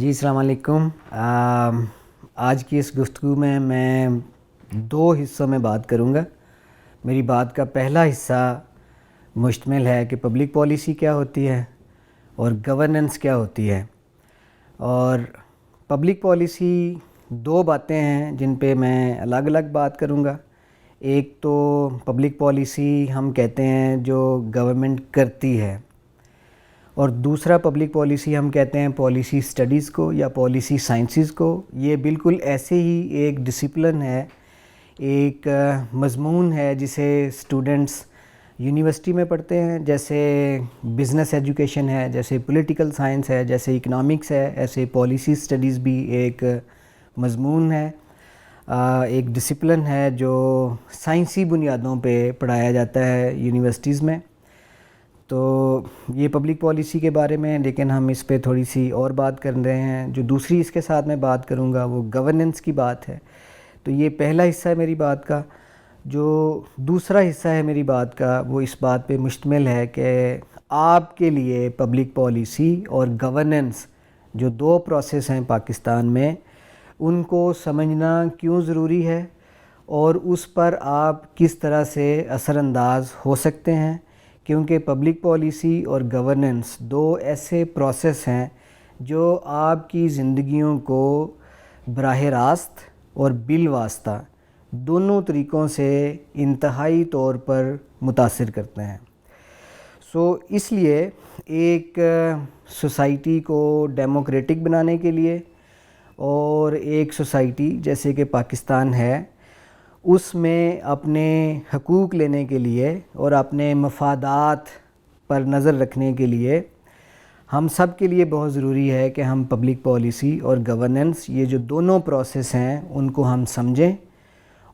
جی السلام علیکم۔ آج کی اس گفتگو میں دو حصوں میں بات کروں گا۔ میری بات کا پہلا حصہ مشتمل ہے کہ پبلک پالیسی کیا ہوتی ہے اور گورننس کیا ہوتی ہے۔ اور پبلک پالیسی دو باتیں ہیں جن پہ میں الگ الگ بات کروں گا۔ ایک تو پبلک پالیسی ہم کہتے ہیں جو گورنمنٹ کرتی ہے، اور دوسرا پبلک پالیسی ہم کہتے ہیں پالیسی سٹڈیز کو یا پالیسی سائنسز کو۔ یہ بالکل ایسے ہی ایک ڈسپلن ہے، ایک مضمون ہے جسے اسٹوڈنٹس یونیورسٹی میں پڑھتے ہیں، جیسے بزنس ایجوکیشن ہے، جیسے پولیٹیکل سائنس ہے، جیسے اکنامکس ہے، ایسے پالیسی سٹڈیز بھی ایک مضمون ہے، ایک ڈسپلن ہے جو سائنسی بنیادوں پہ پڑھایا جاتا ہے یونیورسٹیز میں۔ تو یہ پبلک پالیسی کے بارے میں، لیکن ہم اس پہ تھوڑی سی اور بات کر رہے ہیں۔ جو دوسری اس کے ساتھ میں بات کروں گا وہ گورننس کی بات ہے۔ تو یہ پہلا حصہ ہے میری بات کا۔ جو دوسرا حصہ ہے میری بات کا وہ اس بات پہ مشتمل ہے کہ آپ کے لیے پبلک پالیسی اور گورننس جو دو پروسیس ہیں پاکستان میں، ان کو سمجھنا کیوں ضروری ہے اور اس پر آپ کس طرح سے اثر انداز ہو سکتے ہیں، کیونکہ پبلک پالیسی اور گورننس دو ایسے پروسیس ہیں جو آپ کی زندگیوں کو براہ راست اور بالواسطہ دونوں طریقوں سے انتہائی طور پر متاثر کرتے ہیں۔ اس لیے ایک سوسائٹی کو ڈیموکریٹک بنانے کے لیے، اور ایک سوسائٹی جیسے کہ پاکستان ہے، اس میں اپنے حقوق لینے کے لیے اور اپنے مفادات پر نظر رکھنے کے لیے ہم سب کے لیے بہت ضروری ہے کہ ہم پبلک پالیسی اور گورننس، یہ جو دونوں پروسیس ہیں، ان کو ہم سمجھیں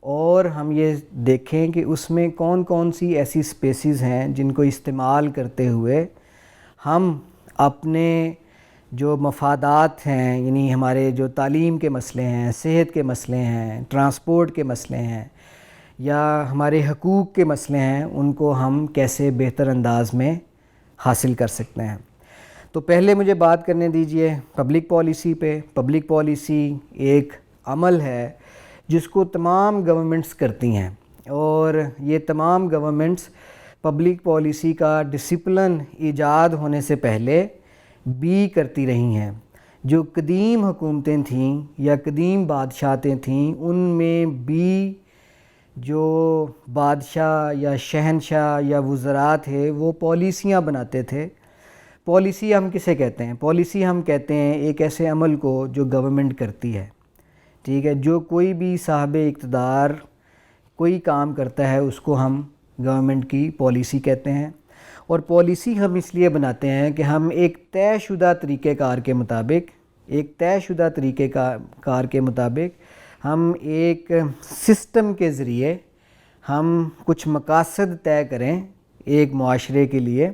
اور ہم یہ دیکھیں کہ اس میں کون کون سی ایسی سپیسیز ہیں جن کو استعمال کرتے ہوئے ہم اپنے جو مفادات ہیں، یعنی ہمارے جو تعلیم کے مسئلے ہیں، صحت کے مسئلے ہیں، ٹرانسپورٹ کے مسئلے ہیں، یا ہمارے حقوق کے مسئلے ہیں، ان کو ہم کیسے بہتر انداز میں حاصل کر سکتے ہیں۔ تو پہلے مجھے بات کرنے دیجئے پبلک پالیسی پہ۔ پبلک پالیسی ایک عمل ہے جس کو تمام گورنمنٹس کرتی ہیں، اور یہ تمام گورنمنٹس پبلک پالیسی کا ڈسپلن ایجاد ہونے سے پہلے بھی کرتی رہی ہیں۔ جو قدیم حکومتیں تھیں یا قدیم بادشاہتیں تھیں، ان میں بھی جو بادشاہ یا شہنشاہ یا وزراء تھے وہ پالیسیاں بناتے تھے۔ پالیسی ہم کسے کہتے ہیں؟ پالیسی ہم کہتے ہیں ایک ایسے عمل کو جو گورنمنٹ کرتی ہے، ٹھیک ہے؟ جو کوئی بھی صاحب اقتدار کوئی کام کرتا ہے اس کو ہم گورنمنٹ کی پالیسی کہتے ہیں۔ اور پالیسی ہم اس لیے بناتے ہیں کہ ہم ایک طے شدہ طریقہ کار کے مطابق ہم ایک سسٹم کے ذریعے ہم کچھ مقاصد طے کریں ایک معاشرے کے لیے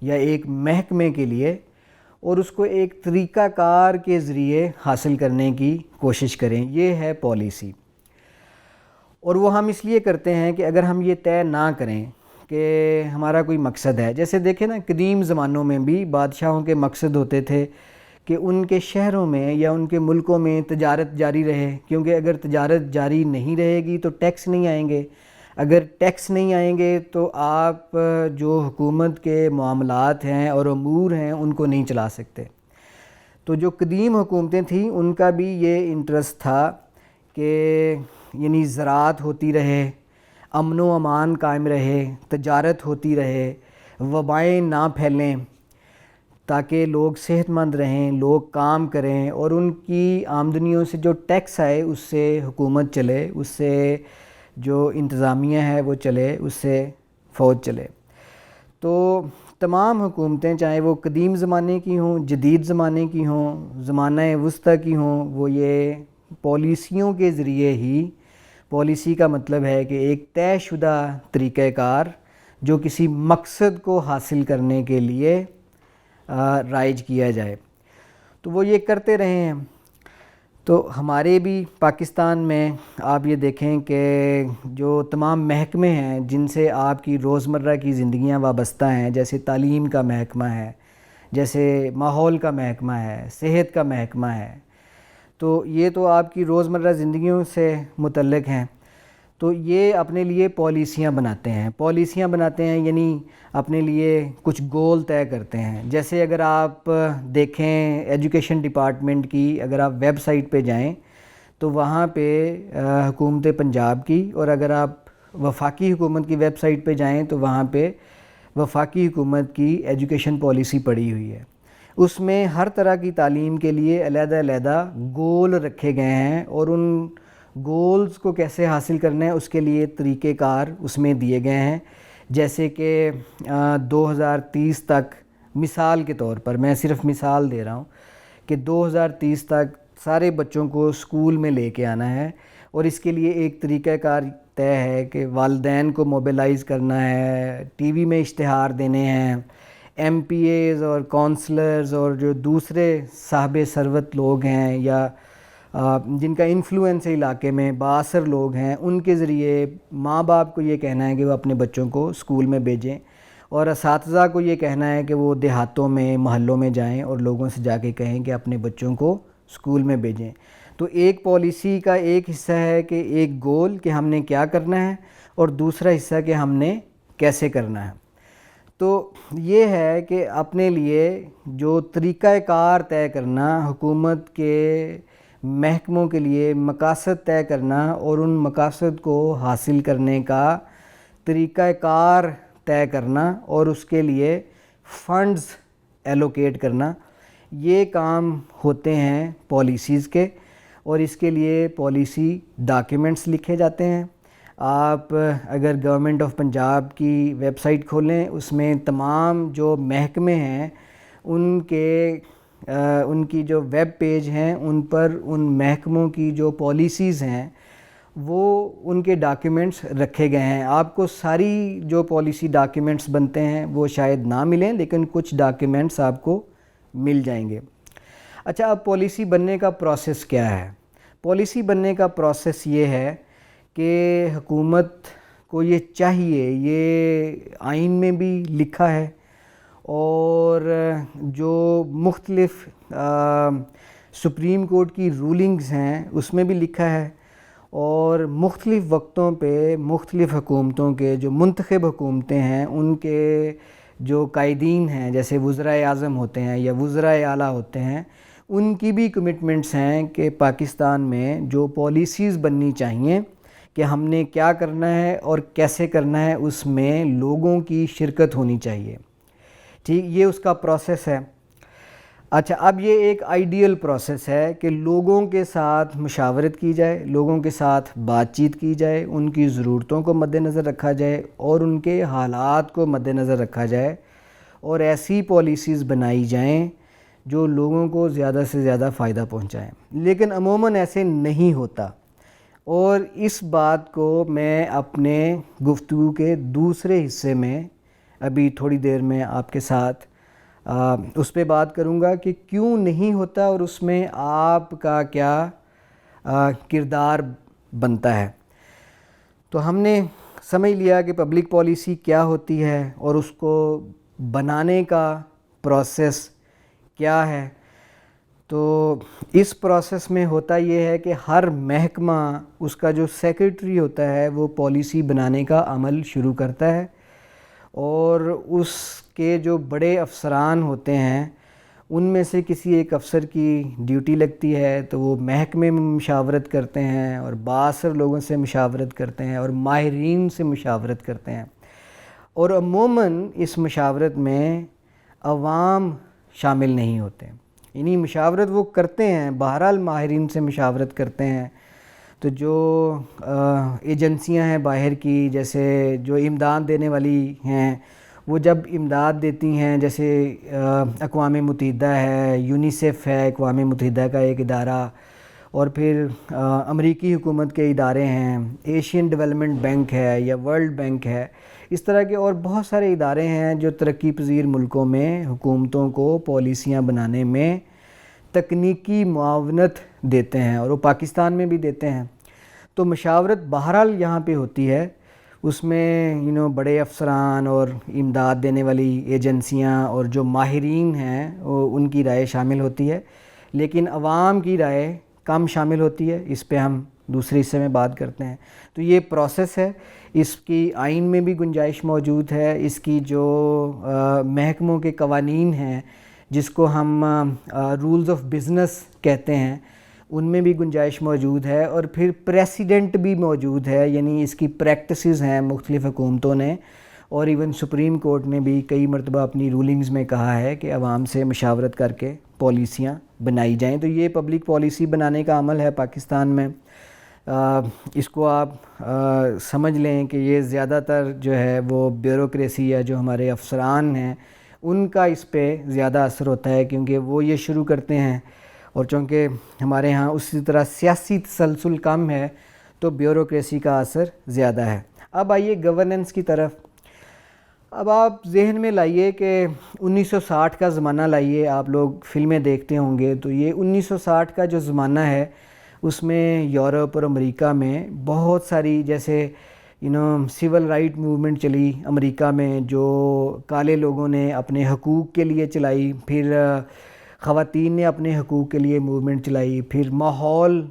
یا ایک محکمے کے لیے، اور اس کو ایک طریقہ کار کے ذریعے حاصل کرنے کی کوشش کریں۔ یہ ہے پالیسی۔ اور وہ ہم اس لیے کرتے ہیں کہ اگر ہم یہ طے نہ کریں کہ ہمارا کوئی مقصد ہے، جیسے دیکھیں نا، قدیم زمانوں میں بھی بادشاہوں کے مقصد ہوتے تھے کہ ان کے شہروں میں یا ان کے ملکوں میں تجارت جاری رہے، کیونکہ اگر تجارت جاری نہیں رہے گی تو ٹیکس نہیں آئیں گے، اگر ٹیکس نہیں آئیں گے تو آپ جو حکومت کے معاملات ہیں اور امور ہیں ان کو نہیں چلا سکتے۔ تو جو قدیم حکومتیں تھیں ان کا بھی یہ انٹرسٹ تھا کہ یعنی زراعت ہوتی رہے، امن و امان قائم رہے، تجارت ہوتی رہے، وبائیں نہ پھیلیں، تاکہ لوگ صحت مند رہیں، لوگ کام کریں، اور ان کی آمدنیوں سے جو ٹیکس آئے اس سے حکومت چلے، اس سے جو انتظامیہ ہے وہ چلے، اس سے فوج چلے۔ تو تمام حکومتیں، چاہے وہ قدیم زمانے کی ہوں، جدید زمانے کی ہوں، زمانہ وسطیٰ کی ہوں، وہ یہ پالیسیوں کے ذریعے ہی، پالیسی کا مطلب ہے کہ ایک طے شدہ طریقہ کار جو کسی مقصد کو حاصل کرنے کے لیے رائج کیا جائے، تو وہ یہ کرتے رہے ہیں۔ تو ہمارے بھی پاکستان میں آپ یہ دیکھیں کہ جو تمام محکمے ہیں جن سے آپ کی روزمرہ کی زندگیاں وابستہ ہیں، جیسے تعلیم کا محکمہ ہے، جیسے ماحول کا محکمہ ہے، صحت کا محکمہ ہے، تو یہ تو آپ کی روزمرہ زندگیوں سے متعلق ہیں. تو یہ اپنے لیے پالیسیاں بناتے ہیں یعنی اپنے لیے کچھ گول طے کرتے ہیں. جیسے اگر آپ دیکھیں ایجوکیشن ڈپارٹمنٹ کی، اگر آپ ویب سائٹ پہ جائیں تو وہاں پہ حکومت پنجاب کی، اور اگر آپ وفاقی حکومت کی ویب سائٹ پہ جائیں تو وہاں پہ وفاقی حکومت کی ایجوکیشن پالیسی پڑی ہوئی ہے. اس میں ہر طرح کی تعلیم کے لیے علیحدہ علیحدہ گول رکھے گئے ہیں، اور ان گولز کو کیسے حاصل کرنا ہے اس کے لیے طریقہ کار اس میں دیے گئے ہیں. جیسے کہ 2030 تک، مثال کے طور پر میں صرف مثال دے رہا ہوں کہ 2030 تک سارے بچوں کو اسکول میں لے کے آنا ہے، اور اس کے لیے ایک طریقہ کار طے ہے کہ والدین کو موبیلائز کرنا ہے، ٹی وی میں اشتہار دینے ہیں، ایم پی ایز اور کونسلرز اور جو دوسرے صاحب ثروت لوگ ہیں یا جن کا انفلوئنس ہے علاقے میں، بااثر لوگ ہیں، ان کے ذریعے ماں باپ کو یہ کہنا ہے کہ وہ اپنے بچوں کو اسکول میں بھیجیں، اور اساتذہ کو یہ کہنا ہے کہ وہ دیہاتوں میں، محلوں میں جائیں اور لوگوں سے جا کے کہیں کہ اپنے بچوں کو اسکول میں بھیجیں. تو ایک پالیسی کا ایک حصہ ہے کہ ایک گول کہ ہم نے کیا کرنا ہے، اور دوسرا حصہ کہ ہم نے کیسے کرنا ہے. تو یہ ہے کہ اپنے لیے جو طریقہ کار طے کرنا، حکومت کے محکموں کے لیے مقاصد طے کرنا، اور ان مقاصد کو حاصل کرنے کا طریقہ کار طے کرنا، اور اس کے لیے فنڈز ایلوکیٹ کرنا، یہ کام ہوتے ہیں پالیسیز کے. اور اس کے لیے پالیسی ڈاکیومنٹس لکھے جاتے ہیں. آپ اگر گورنمنٹ آف پنجاب کی ویب سائٹ کھولیں، اس میں تمام جو محکمے ہیں ان کی جو ویب پیج ہیں ان پر ان محکموں کی جو پالیسیز ہیں وہ ان کے ڈاکیومنٹس رکھے گئے ہیں. آپ کو ساری جو پالیسی ڈاکیومنٹس بنتے ہیں وہ شاید نہ ملیں، لیکن کچھ ڈاکیومنٹس آپ کو مل جائیں گے. اچھا، اب پالیسی بننے کا پروسیس کیا ہے؟ پالیسی بننے کا پروسیس یہ ہے کہ حکومت کو یہ چاہیے، یہ آئین میں بھی لکھا ہے اور جو مختلف سپریم کورٹ کی رولنگز ہیں اس میں بھی لکھا ہے، اور مختلف وقتوں پہ مختلف حکومتوں کے جو منتخب حکومتیں ہیں ان کے جو قائدین ہیں، جیسے وزرائے اعظم ہوتے ہیں یا وزرائے اعلیٰ ہوتے ہیں، ان کی بھی کمٹمنٹس ہیں کہ پاکستان میں جو پالیسیز بننی چاہیے کہ ہم نے کیا کرنا ہے اور کیسے کرنا ہے، اس میں لوگوں کی شرکت ہونی چاہیے. ٹھیک، یہ اس کا پروسیس ہے. اچھا، اب یہ ایک آئیڈیل پروسیس ہے کہ لوگوں کے ساتھ مشاورت کی جائے، لوگوں کے ساتھ بات چیت کی جائے، ان کی ضرورتوں کو مد نظر رکھا جائے اور ان کے حالات کو مد نظر رکھا جائے، اور ایسی پالیسیز بنائی جائیں جو لوگوں کو زیادہ سے زیادہ فائدہ پہنچائیں. لیکن عموماً ایسے نہیں ہوتا، اور اس بات کو میں اپنے گفتگو کے دوسرے حصے میں ابھی تھوڑی دیر میں آپ کے ساتھ اس پہ بات کروں گا کہ کیوں نہیں ہوتا اور اس میں آپ کا کیا کردار بنتا ہے. تو ہم نے سمجھ لیا کہ پبلک پالیسی کیا ہوتی ہے اور اس کو بنانے کا پروسیس کیا ہے. تو اس پروسیس میں ہوتا یہ ہے کہ ہر محکمہ، اس کا جو سیکریٹری ہوتا ہے وہ پالیسی بنانے کا عمل شروع کرتا ہے، اور اس کے جو بڑے افسران ہوتے ہیں ان میں سے کسی ایک افسر کی ڈیوٹی لگتی ہے تو وہ محکمے میں مشاورت کرتے ہیں اور بااثر لوگوں سے مشاورت کرتے ہیں اور ماہرین سے مشاورت کرتے ہیں، اور عموماً اس مشاورت میں عوام شامل نہیں ہوتے. یعنی مشاورت وہ کرتے ہیں، بہرحال ماہرین سے مشاورت کرتے ہیں. تو جو ایجنسیاں ہیں باہر کی، جیسے جو امداد دینے والی ہیں، وہ جب امداد دیتی ہیں، جیسے اقوام متحدہ ہے، یونیسیف ہے اقوام متحدہ کا ایک ادارہ، اور پھر امریکی حکومت کے ادارے ہیں، ایشین ڈیولپمنٹ بینک ہے یا ورلڈ بینک ہے، اس طرح کے اور بہت سارے ادارے ہیں جو ترقی پذیر ملکوں میں حکومتوں کو پالیسیاں بنانے میں تکنیکی معاونت دیتے ہیں، اور وہ پاکستان میں بھی دیتے ہیں. تو مشاورت بہرحال یہاں پہ ہوتی ہے. اس میں بڑے افسران اور امداد دینے والی ایجنسیاں اور جو ماہرین ہیں ان کی رائے شامل ہوتی ہے، لیکن عوام کی رائے کم شامل ہوتی ہے۔ اس پہ ہم دوسرے حصے میں بات کرتے ہیں۔ تو یہ پروسیس ہے، اس کی آئین میں بھی گنجائش موجود ہے، اس کی جو محکموں کے قوانین ہیں جس کو ہم رولز آف بزنس کہتے ہیں، ان میں بھی گنجائش موجود ہے، اور پھر پریسیڈنٹ بھی موجود ہے، یعنی اس کی پریکٹسز ہیں مختلف حکومتوں نے، اور ایون سپریم کورٹ نے بھی کئی مرتبہ اپنی رولنگز میں کہا ہے کہ عوام سے مشاورت کر کے پالیسیاں بنائی جائیں۔ تو یہ پبلک پالیسی بنانے کا عمل ہے پاکستان میں۔ اس کو آپ سمجھ لیں کہ یہ زیادہ تر جو ہے وہ بیوروکریسی یا جو ہمارے افسران ہیں ان کا اس پہ زیادہ اثر ہوتا ہے، کیونکہ وہ یہ شروع کرتے ہیں، اور چونکہ ہمارے ہاں اسی طرح سیاسی تسلسل کم ہے تو بیوروکریسی کا اثر زیادہ ہے۔ اب آئیے گورننس کی طرف۔ اب آپ ذہن میں لائیے کہ 1960 کا زمانہ لائیے، آپ لوگ فلمیں دیکھتے ہوں گے، تو یہ 1960 کا جو زمانہ ہے اس میں یورپ اور امریکہ میں بہت ساری جیسے سول رائٹ موومنٹ چلی امریکہ میں، جو کالے لوگوں نے اپنے حقوق کے لیے چلائی، پھر خواتین نے اپنے حقوق کے لیے موومنٹ چلائی، پھر ماحول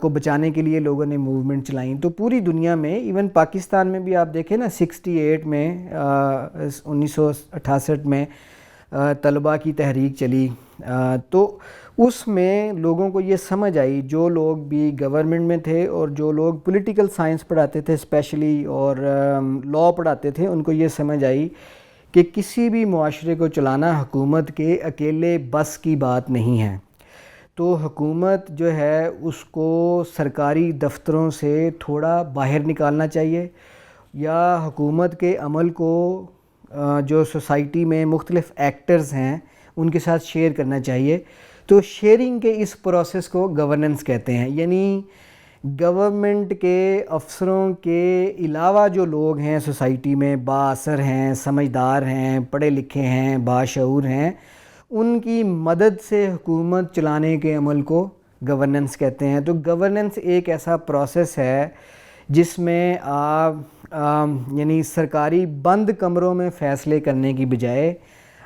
کو بچانے کے لیے لوگوں نے موومنٹ چلائیں۔ تو پوری دنیا میں، ایون پاکستان میں بھی آپ دیکھیں نا، 68 میں 1968 میں طلباء کی تحریک چلی، تو اس میں لوگوں کو یہ سمجھ آئی، جو لوگ بھی گورنمنٹ میں تھے اور جو لوگ پولیٹیکل سائنس پڑھاتے تھے اسپیشلی، اور لاء پڑھاتے تھے، ان کو یہ سمجھ آئی کہ کسی بھی معاشرے کو چلانا حکومت کے اکیلے بس کی بات نہیں ہے۔ تو حکومت جو ہے اس کو سرکاری دفتروں سے تھوڑا باہر نکالنا چاہیے، یا حکومت کے عمل کو جو سوسائٹی میں مختلف ایکٹرز ہیں ان کے ساتھ شیئر کرنا چاہیے۔ تو شیئرنگ کے اس پروسیس کو گورننس کہتے ہیں، یعنی گورنمنٹ کے افسروں کے علاوہ جو لوگ ہیں سوسائٹی میں، با اثر ہیں، سمجھدار ہیں، پڑھے لکھے ہیں، باشعور ہیں، ان کی مدد سے حکومت چلانے کے عمل کو گورننس کہتے ہیں۔ تو گورننس ایک ایسا پروسیس ہے جس میں آپ یعنی سرکاری بند کمروں میں فیصلے کرنے کی بجائے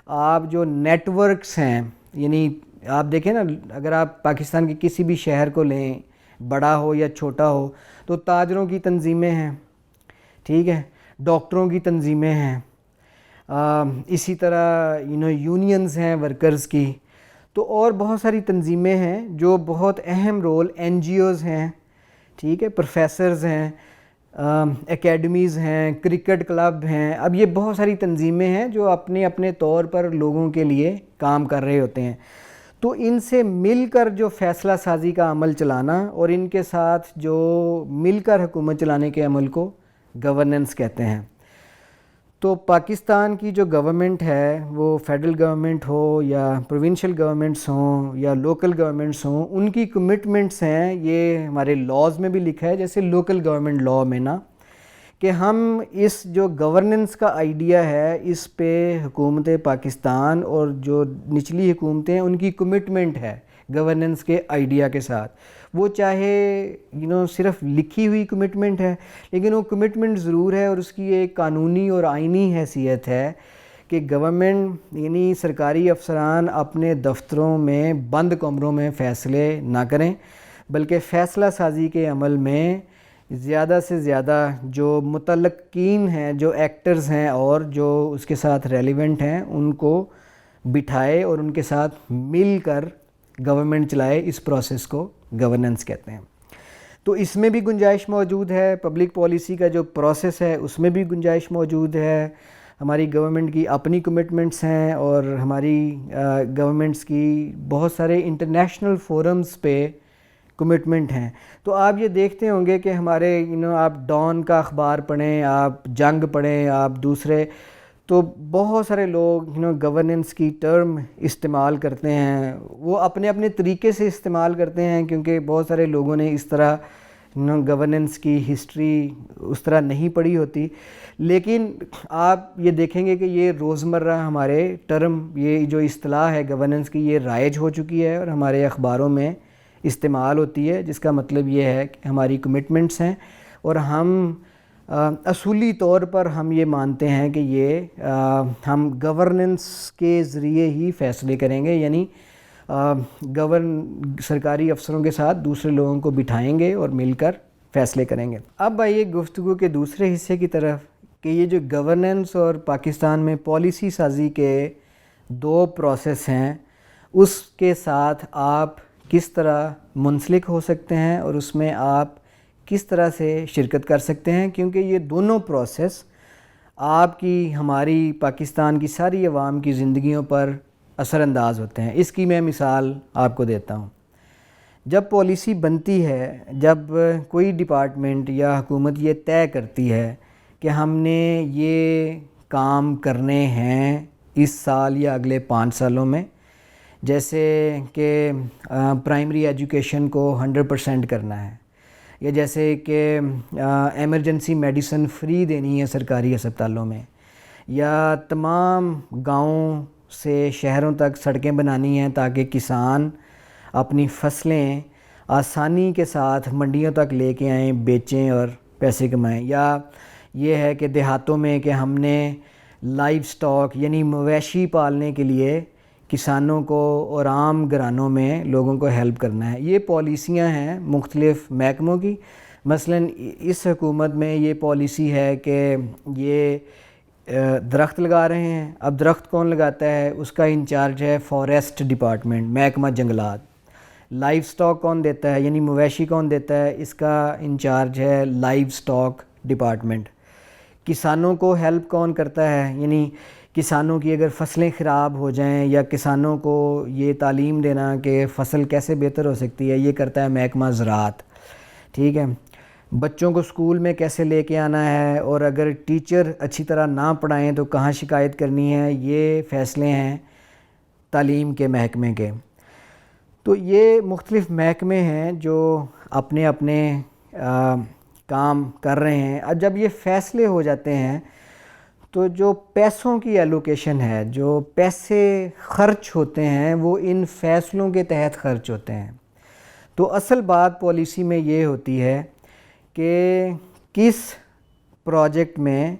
آپ جو نیٹ ورکس ہیں، یعنی آپ دیکھیں نا، اگر آپ پاکستان کے کسی بھی شہر کو لیں، بڑا ہو یا چھوٹا ہو، تو تاجروں کی تنظیمیں ہیں، ٹھیک ہے، ڈاکٹروں کی تنظیمیں ہیں، اسی طرح یونینز ہیں ورکرز کی، تو اور بہت ساری تنظیمیں ہیں جو بہت اہم رول، این جی اوز ہیں، ٹھیک ہے، پروفیسرز ہیں، اکیڈمیز ہیں، کرکٹ کلب ہیں۔ اب یہ بہت ساری تنظیمیں ہیں جو اپنے اپنے طور پر لوگوں کے لیے کام کر رہے ہوتے ہیں۔ تو ان سے مل کر جو فیصلہ سازی کا عمل چلانا اور ان کے ساتھ جو مل کر حکومت چلانے کے عمل کو گورننس کہتے ہیں۔ تو پاکستان کی جو گورنمنٹ ہے، وہ فیڈرل گورنمنٹ ہو یا پروونشل گورنمنٹس ہوں یا لوکل گورنمنٹس ہوں، ان کی کمٹمنٹس ہیں، یہ ہمارے لاز میں بھی لکھا ہے، جیسے لوکل گورنمنٹ لاء میں نا، کہ ہم اس جو گورننس کا آئیڈیا ہے، اس پہ حکومت پاکستان اور جو نچلی حکومتیں ہیں ان کی کمٹمنٹ ہے گورننس کے آئیڈیا کے ساتھ۔ وہ چاہے صرف لکھی ہوئی کمٹمنٹ ہے، لیکن وہ کمٹمنٹ ضرور ہے، اور اس کی ایک قانونی اور آئینی حیثیت ہے کہ گورنمنٹ یعنی سرکاری افسران اپنے دفتروں میں بند کمروں میں فیصلے نہ کریں، بلکہ فیصلہ سازی کے عمل میں زیادہ سے زیادہ جو متعلقین ہیں، جو ایکٹرز ہیں اور جو اس کے ساتھ ریلیونٹ ہیں، ان کو بٹھائے اور ان کے ساتھ مل کر گورنمنٹ چلائے۔ اس پروسیس کو گورننس کہتے ہیں۔ تو اس میں بھی گنجائش موجود ہے، پبلک پالیسی کا جو پروسیس ہے اس میں بھی گنجائش موجود ہے۔ ہماری گورنمنٹ کی اپنی کمٹمنٹس ہیں، اور ہماری گورنمنٹس کی بہت سارے انٹرنیشنل فورمز پہ کمٹمنٹ ہیں۔ تو آپ یہ دیکھتے ہوں گے کہ ہمارے آپ ڈان کا اخبار پڑھیں، آپ جنگ پڑھیں، آپ دوسرے، تو بہت سارے لوگ گورننس کی ٹرم استعمال کرتے ہیں، وہ اپنے اپنے طریقے سے استعمال کرتے ہیں، کیونکہ بہت سارے لوگوں نے اس طرح گورننس کی ہسٹری اس طرح نہیں پڑھی ہوتی۔ لیکن آپ یہ دیکھیں گے کہ یہ روزمرہ ہمارے ٹرم، یہ جو اصطلاح ہے گورننس کی، یہ رائج ہو چکی ہے اور ہمارے اخباروں میں استعمال ہوتی ہے، جس کا مطلب یہ ہے کہ ہماری کمٹمنٹس ہیں اور ہم اصولی طور پر ہم یہ مانتے ہیں کہ یہ ہم گورننس کے ذریعے ہی فیصلے کریں گے، یعنی سرکاری افسروں کے ساتھ دوسرے لوگوں کو بٹھائیں گے اور مل کر فیصلے کریں گے۔ اب آئیے گفتگو کے دوسرے حصے کی طرف کہ یہ جو گورننس اور پاکستان میں پالیسی سازی کے دو پروسیس ہیں، اس کے ساتھ آپ کس طرح منسلک ہو سکتے ہیں اور اس میں آپ کس طرح سے شرکت کر سکتے ہیں، کیونکہ یہ دونوں پروسیس آپ کی، ہماری پاکستان کی ساری عوام کی زندگیوں پر اثر انداز ہوتے ہیں۔ اس کی میں مثال آپ کو دیتا ہوں۔ جب پالیسی بنتی ہے، جب کوئی ڈپارٹمنٹ یا حکومت یہ طے کرتی ہے کہ ہم نے یہ کام کرنے ہیں اس سال یا اگلے 5 سالوں میں، جیسے کہ پرائمری ایجوکیشن کو 100% کرنا ہے، یا جیسے کہ ایمرجنسی میڈیسن فری دینی ہے سرکاری ہسپتالوں میں، یا تمام گاؤں سے شہروں تک سڑکیں بنانی ہیں تاکہ کسان اپنی فصلیں آسانی کے ساتھ منڈیوں تک لے کے آئیں، بیچیں اور پیسے کمائیں، یا یہ ہے کہ دیہاتوں میں کہ ہم نے لائیو سٹاک یعنی مویشی پالنے کے لیے کسانوں کو اور عام گھرانوں میں لوگوں کو ہیلپ کرنا ہے۔ یہ پالیسیاں ہیں مختلف محکموں کی۔ مثلاً اس حکومت میں یہ پالیسی ہے کہ یہ درخت لگا رہے ہیں۔ اب درخت کون لگاتا ہے؟ اس کا انچارج ہے فارسٹ ڈپارٹمنٹ، محکمہ جنگلات۔ لائیو سٹاک کون دیتا ہے، یعنی مویشی کون دیتا ہے؟ اس کا انچارج ہے لائیو سٹاک ڈپارٹمنٹ۔ کسانوں کو ہیلپ کون کرتا ہے، یعنی کسانوں کی اگر فصلیں خراب ہو جائیں یا کسانوں کو یہ تعلیم دینا کہ فصل کیسے بہتر ہو سکتی ہے، یہ کرتا ہے محکمہ زراعت۔ ٹھیک ہے، بچوں کو اسکول میں کیسے لے کے آنا ہے، اور اگر ٹیچر اچھی طرح نہ پڑھائیں تو کہاں شکایت کرنی ہے، یہ فیصلے ہیں تعلیم کے محکمے کے۔ تو یہ مختلف محکمے ہیں جو اپنے اپنے کام کر رہے ہیں۔ اب جب یہ فیصلے ہو جاتے ہیں تو جو پیسوں کی ایلوکیشن ہے، جو پیسے خرچ ہوتے ہیں، وہ ان فیصلوں کے تحت خرچ ہوتے ہیں۔ تو اصل بات پالیسی میں یہ ہوتی ہے کہ کس پروجیکٹ میں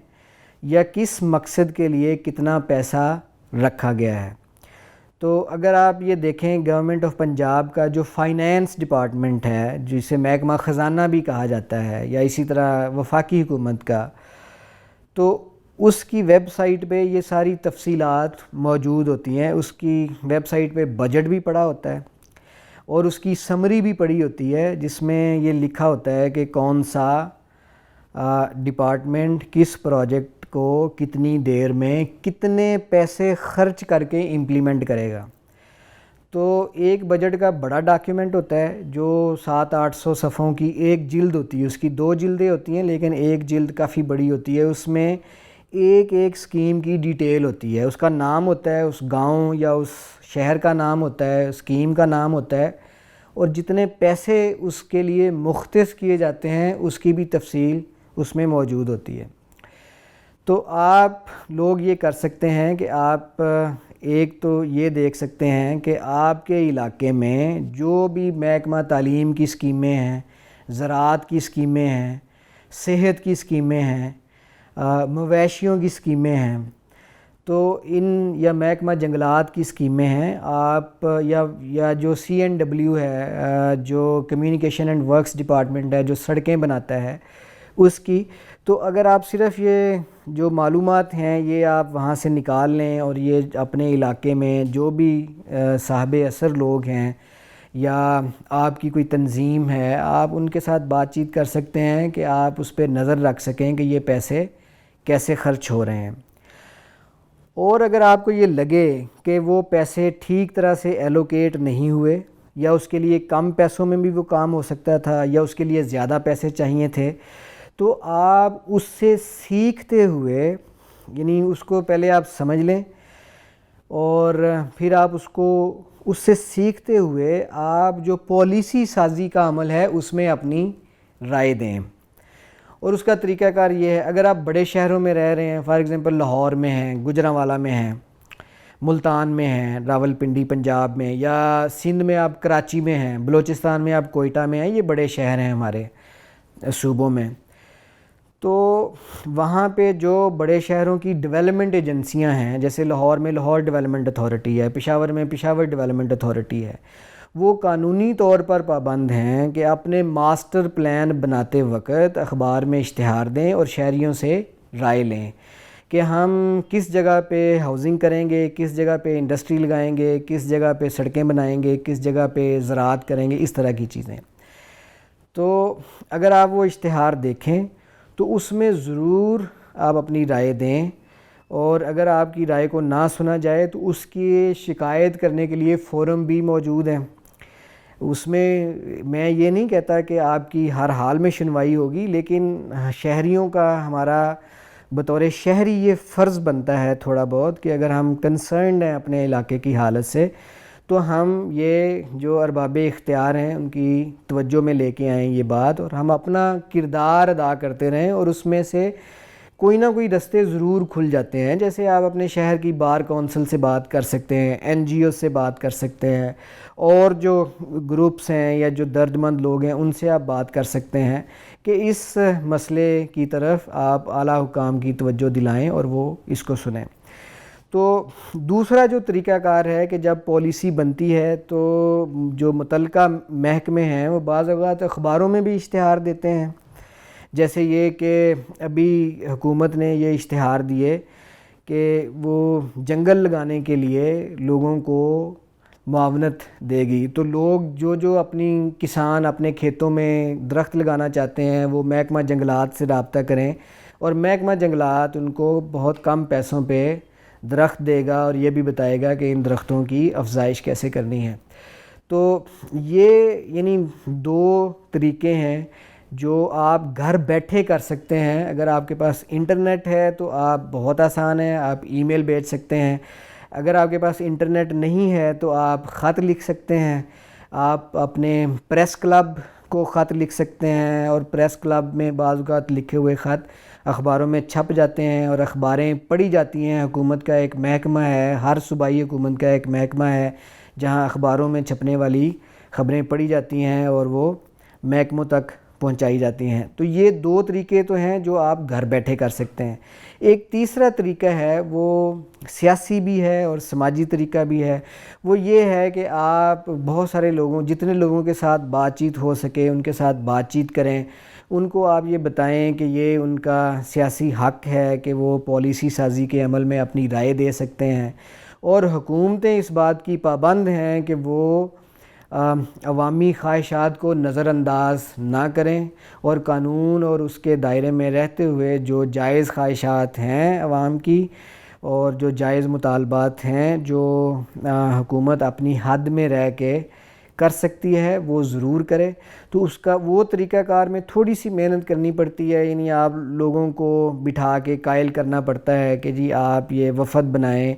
یا کس مقصد کے لیے کتنا پیسہ رکھا گیا ہے۔ تو اگر آپ یہ دیکھیں گورنمنٹ آف پنجاب کا جو فائنینس ڈپارٹمنٹ ہے، جسے محکمہ خزانہ بھی کہا جاتا ہے، یا اسی طرح وفاقی حکومت کا، تو اس کی ویب سائٹ پہ یہ ساری تفصیلات موجود ہوتی ہیں۔ اس کی ویب سائٹ پہ بجٹ بھی پڑا ہوتا ہے اور اس کی سمری بھی پڑی ہوتی ہے، جس میں یہ لکھا ہوتا ہے کہ کون سا ڈپارٹمنٹ کس پروجیکٹ کو کتنی دیر میں کتنے پیسے خرچ کر کے امپلیمنٹ کرے گا۔ تو ایک بجٹ کا بڑا ڈاکیومنٹ ہوتا ہے جو 700-800 صفحوں کی ایک جلد ہوتی ہے، اس کی 2 جلدیں ہوتی ہیں لیکن ایک جلد کافی بڑی ہوتی ہے۔ اس میں ایک ایک اسکیم کی ڈیٹیل ہوتی ہے، اس کا نام ہوتا ہے، اس گاؤں یا اس شہر کا نام ہوتا ہے، اسکیم کا نام ہوتا ہے، اور جتنے پیسے اس کے لیے مختص کیے جاتے ہیں اس کی بھی تفصیل اس میں موجود ہوتی ہے۔ تو آپ لوگ یہ کر سکتے ہیں کہ آپ ایک تو یہ دیکھ سکتے ہیں کہ آپ کے علاقے میں جو بھی محکمہ تعلیم کی اسکیمیں ہیں، زراعت کی اسکیمیں ہیں، صحت کی اسکیمیں ہیں، مویشیوں کی اسکیمیں ہیں، تو ان یا محکمہ جنگلات کی اسکیمیں ہیں، آپ یا جو CNW ہے، جو کمیونیکیشن اینڈ ورکس ڈپارٹمنٹ ہے، جو سڑکیں بناتا ہے، اس کی، تو اگر آپ صرف یہ جو معلومات ہیں یہ آپ وہاں سے نکال لیں اور یہ اپنے علاقے میں جو بھی صاحب اثر لوگ ہیں یا آپ کی کوئی تنظیم ہے، آپ ان کے ساتھ بات چیت کر سکتے ہیں کہ آپ اس پہ نظر رکھ سکیں کہ یہ پیسے کیسے خرچ ہو رہے ہیں۔ اور اگر آپ کو یہ لگے کہ وہ پیسے ٹھیک طرح سے ایلوکیٹ نہیں ہوئے، یا اس کے لیے کم پیسوں میں بھی وہ کام ہو سکتا تھا، یا اس کے لیے زیادہ پیسے چاہیے تھے، تو آپ اس سے سیکھتے ہوئے، یعنی اس کو پہلے آپ سمجھ لیں اور پھر آپ اس سے سیکھتے ہوئے آپ جو پالیسی سازی کا عمل ہے اس میں اپنی رائے دیں۔ اور اس کا طریقہ کار یہ ہے، اگر آپ بڑے شہروں میں رہ رہے ہیں، فار ایگزامپل لاہور میں ہیں، گوجرانوالہ میں ہیں، ملتان میں ہیں، راولپنڈی پنجاب میں، یا سندھ میں آپ کراچی میں ہیں، بلوچستان میں آپ کوئٹہ میں ہیں، یہ بڑے شہر ہیں ہمارے صوبوں میں، تو وہاں پہ جو بڑے شہروں کی ڈیولپمنٹ ایجنسیاں ہیں، جیسے لاہور میں لاہور ڈیولپمنٹ اتھارٹی ہے، پشاور میں پشاور ڈیولپمنٹ اتھارٹی ہے، وہ قانونی طور پر پابند ہیں کہ اپنے ماسٹر پلان بناتے وقت اخبار میں اشتہار دیں اور شہریوں سے رائے لیں کہ ہم کس جگہ پہ ہاؤزنگ کریں گے، کس جگہ پہ انڈسٹری لگائیں گے، کس جگہ پہ سڑکیں بنائیں گے، کس جگہ پہ زراعت کریں گے، اس طرح کی چیزیں۔ تو اگر آپ وہ اشتہار دیکھیں تو اس میں ضرور آپ اپنی رائے دیں، اور اگر آپ کی رائے کو نہ سنا جائے تو اس کی شکایت کرنے کے لیے فورم بھی موجود ہیں۔ اس میں یہ نہیں کہتا کہ آپ کی ہر حال میں سنوائی ہوگی، لیکن شہریوں کا ہمارا بطور شہری یہ فرض بنتا ہے تھوڑا بہت کہ اگر ہم کنسرنڈ ہیں اپنے علاقے کی حالت سے، تو ہم یہ جو ارباب اختیار ہیں ان کی توجہ میں لے کے آئیں یہ بات، اور ہم اپنا کردار ادا کرتے رہیں، اور اس میں سے کوئی نہ کوئی رستے ضرور کھل جاتے ہیں۔ جیسے آپ اپنے شہر کی بار کونسل سے بات کر سکتے ہیں، این جی او سے بات کر سکتے ہیں، اور جو گروپس ہیں یا جو درد مند لوگ ہیں ان سے آپ بات کر سکتے ہیں کہ اس مسئلے کی طرف آپ اعلیٰ حکام کی توجہ دلائیں اور وہ اس کو سنیں۔ تو دوسرا جو طریقہ کار ہے کہ جب پالیسی بنتی ہے تو جو متعلقہ محکمے ہیں وہ بعض اوقات اخباروں میں بھی اشتہار دیتے ہیں، جیسے یہ کہ ابھی حکومت نے یہ اشتہار دیے کہ وہ جنگل لگانے کے لیے لوگوں کو معاونت دے گی، تو لوگ جو اپنی کسان اپنے کھیتوں میں درخت لگانا چاہتے ہیں وہ محکمہ جنگلات سے رابطہ کریں، اور محکمہ جنگلات ان کو بہت کم پیسوں پہ درخت دے گا اور یہ بھی بتائے گا کہ ان درختوں کی افزائش کیسے کرنی ہے۔ تو یہ یعنی دو طریقے ہیں جو آپ گھر بیٹھے کر سکتے ہیں۔ اگر آپ کے پاس انٹرنیٹ ہے تو آپ بہت آسان ہے، آپ ای میل بھیج سکتے ہیں۔ اگر آپ کے پاس انٹرنیٹ نہیں ہے تو آپ خط لکھ سکتے ہیں، آپ اپنے پریس کلب کو خط لکھ سکتے ہیں، اور پریس کلب میں بعض اوقات لکھے ہوئے خط اخباروں میں چھپ جاتے ہیں اور اخباریں پڑھی جاتی ہیں۔ حکومت کا ایک محکمہ ہے، ہر صوبائی حکومت کا ایک محکمہ ہے جہاں اخباروں میں چھپنے والی خبریں پڑھی جاتی ہیں اور وہ محکموں تک پہنچائی جاتی ہیں۔ تو یہ دو طریقے تو ہیں جو آپ گھر بیٹھے کر سکتے ہیں۔ ایک تیسرا طریقہ ہے، وہ سیاسی بھی ہے اور سماجی طریقہ بھی ہے۔ وہ یہ ہے کہ آپ بہت سارے لوگوں، جتنے لوگوں کے ساتھ بات چیت ہو سکے ان کے ساتھ بات چیت کریں، ان کو آپ یہ بتائیں کہ یہ ان کا سیاسی حق ہے کہ وہ پالیسی سازی کے عمل میں اپنی رائے دے سکتے ہیں، اور حکومتیں اس بات کی پابند ہیں کہ وہ عوامی خواہشات کو نظر انداز نہ کریں، اور قانون اور اس کے دائرے میں رہتے ہوئے جو جائز خواہشات ہیں عوام کی اور جو جائز مطالبات ہیں جو حکومت اپنی حد میں رہ کے کر سکتی ہے وہ ضرور کرے۔ تو اس کا وہ طریقہ کار میں تھوڑی سی محنت کرنی پڑتی ہے، یعنی آپ لوگوں کو بٹھا کے قائل کرنا پڑتا ہے کہ جی آپ یہ وفد بنائیں،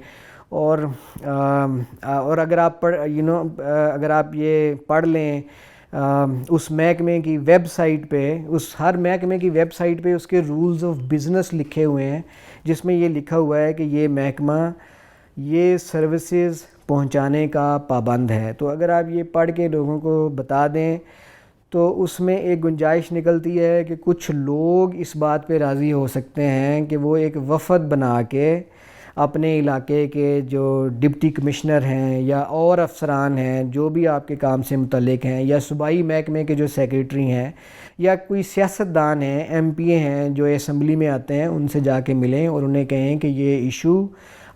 اور اگر آپ اگر آپ یہ پڑھ لیں اس محکمے کی ویب سائٹ پہ، اس ہر محکمے کی ویب سائٹ پہ اس کے رولز آف بزنس لکھے ہوئے ہیں، جس میں یہ لکھا ہوا ہے کہ یہ محکمہ یہ سروسز پہنچانے کا پابند ہے۔ تو اگر آپ یہ پڑھ کے لوگوں کو بتا دیں تو اس میں ایک گنجائش نکلتی ہے کہ کچھ لوگ اس بات پہ راضی ہو سکتے ہیں کہ وہ ایک وفد بنا کے اپنے علاقے کے جو ڈپٹی کمشنر ہیں یا اور افسران ہیں جو بھی آپ کے کام سے متعلق ہیں، یا صوبائی محکمے کے جو سیکریٹری ہیں، یا کوئی سیاستدان ہیں، ایم پی اے ہیں جو اسمبلی میں آتے ہیں، ان سے جا کے ملیں اور انہیں کہیں کہ یہ ایشو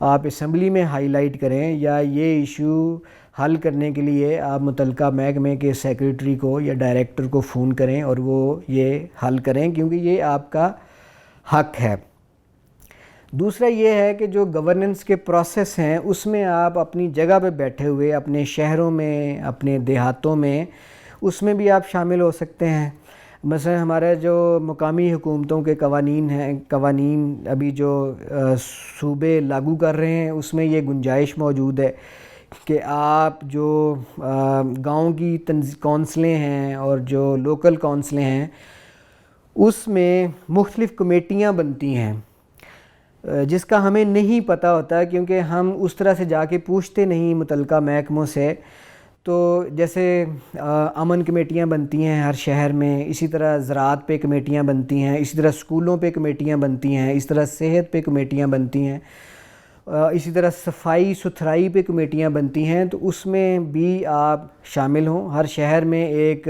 آپ اسمبلی میں ہائی لائٹ کریں، یا یہ ایشو حل کرنے کے لیے آپ متعلقہ محکمے کے سیکریٹری کو یا ڈائریکٹر کو فون کریں اور وہ یہ حل کریں، کیونکہ یہ آپ کا حق ہے۔ دوسرا یہ ہے کہ جو گورننس کے پروسیس ہیں اس میں آپ اپنی جگہ پہ بیٹھے ہوئے اپنے شہروں میں، اپنے دیہاتوں میں، اس میں بھی آپ شامل ہو سکتے ہیں۔ مثلا ہمارے جو مقامی حکومتوں کے قوانین ابھی جو صوبے لاگو کر رہے ہیں اس میں یہ گنجائش موجود ہے کہ آپ جو گاؤں کی کونسلیں ہیں اور جو لوکل کونسلیں ہیں اس میں مختلف کمیٹیاں بنتی ہیں، جس کا ہمیں نہیں پتہ ہوتا کیونکہ ہم اس طرح سے جا کے پوچھتے نہیں متعلقہ محکموں سے۔ تو جیسے امن کمیٹیاں بنتی ہیں ہر شہر میں، اسی طرح زراعت پہ کمیٹیاں بنتی ہیں، اسی طرح اسکولوں پہ کمیٹیاں بنتی ہیں، اس طرح صحت پہ کمیٹیاں بنتی ہیں، اسی طرح صفائی ستھرائی پہ کمیٹیاں بنتی ہیں، تو اس میں بھی آپ شامل ہوں۔ ہر شہر میں ایک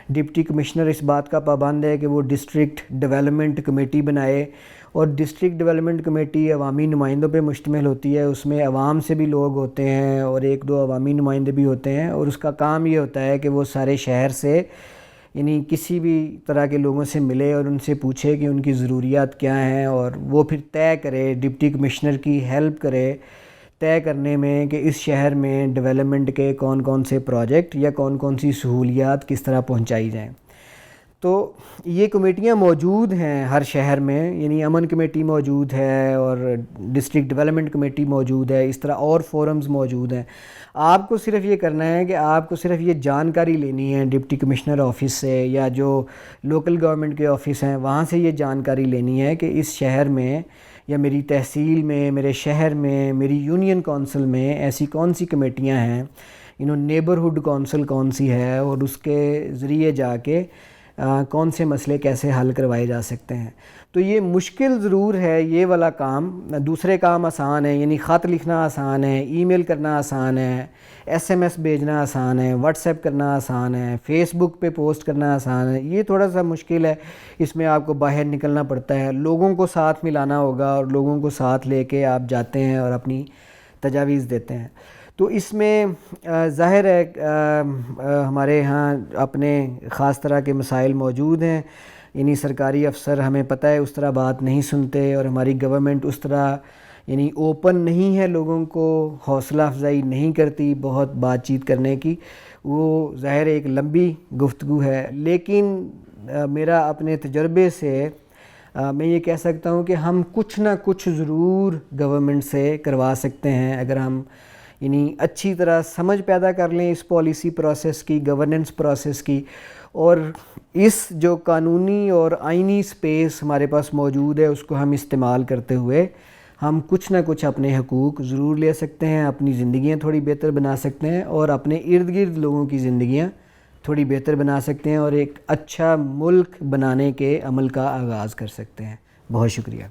ڈپٹی کمشنر اس بات کا پابند ہے کہ وہ ڈسٹرکٹ ڈیولپمنٹ کمیٹی بنائے، اور ڈسٹرکٹ ڈیولپمنٹ کمیٹی عوامی نمائندوں پہ مشتمل ہوتی ہے، اس میں عوام سے بھی لوگ ہوتے ہیں اور ایک دو عوامی نمائندے بھی ہوتے ہیں، اور اس کا کام یہ ہوتا ہے کہ وہ سارے شہر سے یعنی کسی بھی طرح کے لوگوں سے ملے اور ان سے پوچھے کہ ان کی ضروریات کیا ہیں، اور وہ پھر طے کرے، ڈپٹی کمشنر کی ہیلپ کرے طے کرنے میں کہ اس شہر میں ڈیولپمنٹ کے کون کون سے پروجیکٹ یا کون کون سی سہولیات کس طرح پہنچائی جائیں۔ تو یہ کمیٹیاں موجود ہیں ہر شہر میں، یعنی امن کمیٹی موجود ہے اور ڈسٹرکٹ ڈیولپمنٹ کمیٹی موجود ہے، اس طرح اور فورمز موجود ہیں۔ آپ کو صرف یہ کرنا ہے کہ آپ کو صرف یہ جانکاری لینی ہے ڈپٹی کمشنر آفس سے یا جو لوکل گورنمنٹ کے آفس ہیں وہاں سے یہ جانکاری لینی ہے کہ اس شہر میں یا میری تحصیل میں، میرے شہر میں، میری یونین کونسل میں ایسی کون سی کمیٹیاں ہیں، نیبرہڈ کونسل کون سی ہے، اور اس کے ذریعے جا کے کون سے مسئلے کیسے حل کروائے جا سکتے ہیں۔ تو یہ مشکل ضرور ہے یہ والا کام، دوسرے کام آسان ہیں، یعنی خط لکھنا آسان ہے، ای میل کرنا آسان ہے، ایس ایم ایس بھیجنا آسان ہے، واٹس ایپ کرنا آسان ہے، فیس بک پہ پوسٹ کرنا آسان ہے۔ یہ تھوڑا سا مشکل ہے، اس میں آپ کو باہر نکلنا پڑتا ہے، لوگوں کو ساتھ ملانا ہوگا اور لوگوں کو ساتھ لے کے آپ جاتے ہیں اور اپنی تجاویز دیتے ہیں۔ تو اس میں ظاہر ہے ہمارے ہاں اپنے خاص طرح کے مسائل موجود ہیں، یعنی سرکاری افسر ہمیں پتہ ہے اس طرح بات نہیں سنتے، اور ہماری گورنمنٹ اس طرح یعنی اوپن نہیں ہے، لوگوں کو حوصلہ افزائی نہیں کرتی بہت بات چیت کرنے کی۔ وہ ظاہر ایک لمبی گفتگو ہے، لیکن میرا اپنے تجربے سے میں یہ کہہ سکتا ہوں کہ ہم کچھ نہ کچھ ضرور گورنمنٹ سے کروا سکتے ہیں اگر ہم یعنی اچھی طرح سمجھ پیدا کر لیں اس پالیسی پروسیس کی، گورننس پروسیس کی، اور اس جو قانونی اور آئینی سپیس ہمارے پاس موجود ہے اس کو ہم استعمال کرتے ہوئے ہم کچھ نہ کچھ اپنے حقوق ضرور لے سکتے ہیں، اپنی زندگیاں تھوڑی بہتر بنا سکتے ہیں، اور اپنے ارد گرد لوگوں کی زندگیاں تھوڑی بہتر بنا سکتے ہیں، اور ایک اچھا ملک بنانے کے عمل کا آغاز کر سکتے ہیں۔ بہت شکریہ۔